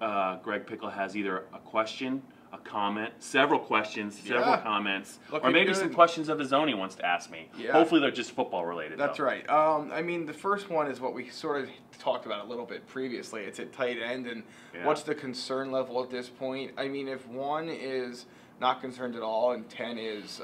Greg Pickel has either a question, a comment, several questions, several comments, Looking or maybe good. some questions of his own he wants to ask me. Yeah. Hopefully they're just football related. That's though. right. I mean, the first one is what we sort of talked about a little bit previously. It's at tight end, and what's the concern level at this point? I mean, if 1 is not concerned at all and 10 is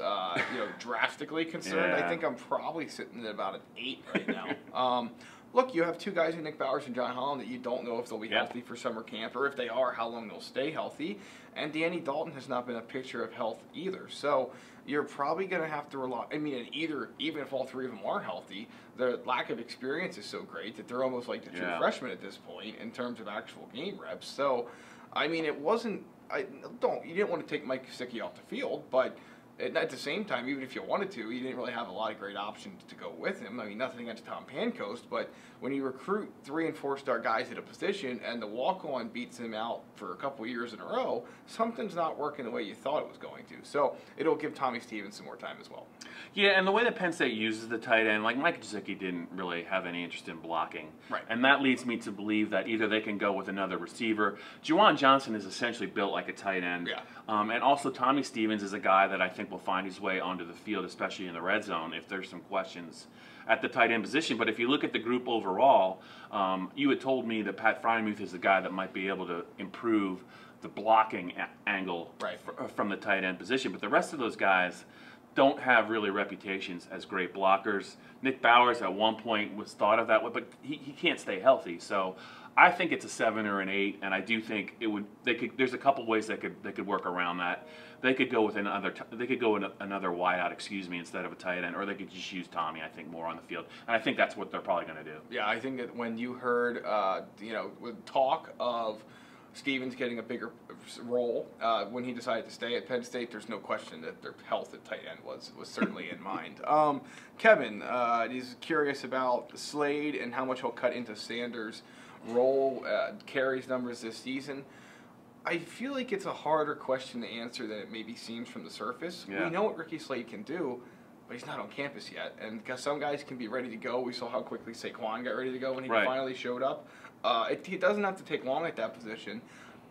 drastically concerned, I think I'm probably sitting at about an 8 right now. Look, you have 2 guys in Nick Bowers and John Holland that you don't know if they'll be healthy for summer camp, or if they are, how long they'll stay healthy. And Danny Dalton has not been a picture of health either. So you're probably going to have to rely. I mean, even if all 3 of them are healthy, the lack of experience is so great that they're almost like the true freshmen at this point in terms of actual game reps. So, I mean, it wasn't. You didn't want to take Mike Gesicki off the field, but at the same time, even if you wanted to, you didn't really have a lot of great options to go with him. I mean, nothing against Tom Pancoast, but when you recruit 3- and 4-star guys at a position and the walk-on beats him out for a couple years in a row, something's not working the way you thought it was going to. So it'll give Tommy Stevens some more time as well. Yeah, and the way that Penn State uses the tight end, like Mike Gesicki didn't really have any interest in blocking. Right. And that leads me to believe that either they can go with another receiver. Juwan Johnson is essentially built like a tight end. Yeah. And also Tommy Stevens is a guy that I think will find his way onto the field, especially in the red zone, if there's some questions at the tight end position. But if you look at the group overall, you had told me that Pat Frymuth is the guy that might be able to improve the blocking angle from the tight end position. But the rest of those guys don't have really reputations as great blockers. Nick Bowers at one point was thought of that way, but he can't stay healthy. So I think it's a 7 or an 8, and I do think it would. There's a couple ways they could work around that. They could go with another wideout, instead of a tight end, or they could just use Tommy, I think, more on the field. And I think that's what they're probably going to do. Yeah, I think that when you heard, with talk of Stevens getting a bigger role when he decided to stay at Penn State, there's no question that their health at tight end was certainly in mind. Kevin, he's curious about Slade and how much he'll cut into Sanders' role, carries numbers this season. I feel like it's a harder question to answer than it maybe seems from the surface. Yeah. We know what Ricky Slade can do, but he's not on campus yet. And because some guys can be ready to go. We saw how quickly Saquon got ready to go when he finally showed up. It doesn't have to take long at that position.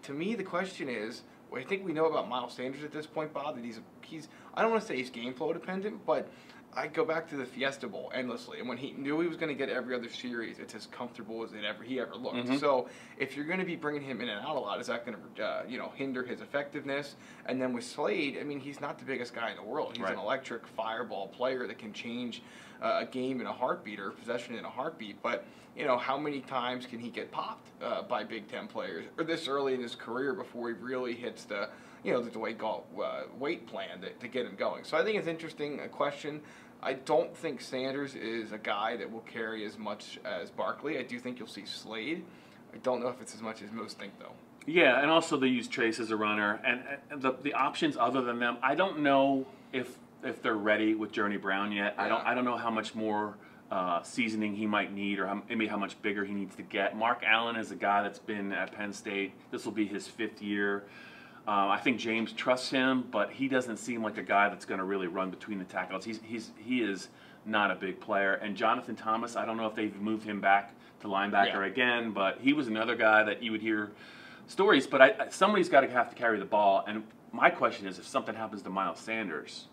To me, the question is, I think we know about Miles Sanders at this point, Bob, that he's I don't want to say he's game flow dependent, but I go back to the Fiesta Bowl endlessly, and when he knew he was going to get every other series, it's as comfortable as he ever looked. So if you're going to be bringing him in and out a lot, is that going to hinder his effectiveness? And then with Slade, I mean, he's not the biggest guy in the world. He's an electric fireball player that can change a game in a heartbeat or possession in a heartbeat. But how many times can he get popped by Big Ten players or this early in his career before he really hits the weight plan to get him going? So I think it's interesting, a question. I don't think Sanders is a guy that will carry as much as Barkley. I do think you'll see Slade. I don't know if it's as much as most think, though. Yeah, and also they use Trace as a runner. And the options other than them, I don't know if they're ready with Journey Brown yet. Yeah. I don't know how much more seasoning he might need, or maybe how much bigger he needs to get. Mark Allen is a guy that's been at Penn State. This will be his 5th year. I think James trusts him, but he doesn't seem like a guy that's going to really run between the tackles. He is not a big player. And Jonathan Thomas, I don't know if they've moved him back to linebacker again, but he was another guy that you would hear stories. But somebody's got to have to carry the ball. And my question is, if something happens to Miles Sanders,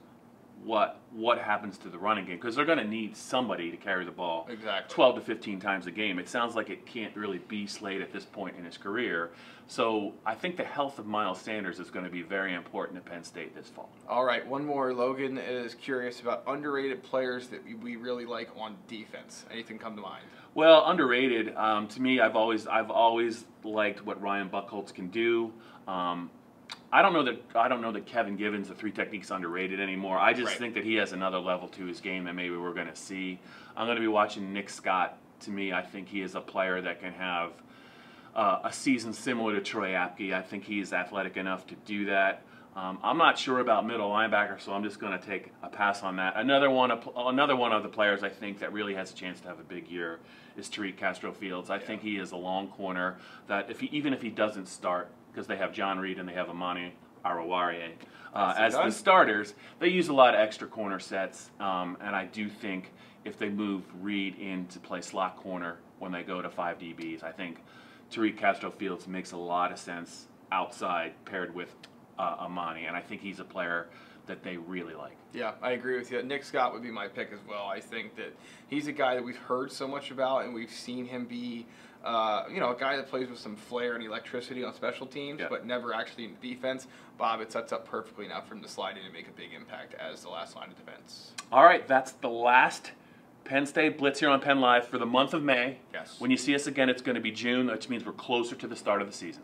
what happens to the running game? Because they're going to need somebody to carry the ball 12 to 15 times a game. It sounds like it can't really be Slade at this point in his career. So I think the health of Miles Sanders is going to be very important at Penn State this fall. All right, one more. Logan is curious about underrated players that we really like on defense. Anything come to mind? Well, underrated, to me, I've always liked what Ryan Buchholz can do. I don't know that Kevin Givens, the 3 techniques, underrated anymore. I just think that he has another level to his game that maybe we're going to see. I'm going to be watching Nick Scott. To me, I think he is a player that can have a season similar to Troy Apke. I think he's athletic enough to do that. I'm not sure about middle linebacker, so I'm just going to take a pass on that. Another one of the players I think that really has a chance to have a big year is Tariq Castro-Fields. I think he is a long corner that even if he doesn't start, because they have John Reed and they have Amani Arawari as the starters, they use a lot of extra corner sets, and I do think if they move Reed in to play slot corner when they go to 5 DBs, I think Tariq Castro-Fields makes a lot of sense outside paired with Amani, and I think he's a player that they really like. Yeah, I agree with you. Nick Scott would be my pick as well. I think that he's a guy that we've heard so much about, and we've seen him be, a guy that plays with some flair and electricity on special teams, but never actually in defense. Bob, it sets up perfectly now for him to slide in and make a big impact as the last line of defense. All right, that's the last Penn State Blitz here on PennLive for the month of May. Yes. When you see us again, it's going to be June, which means we're closer to the start of the season.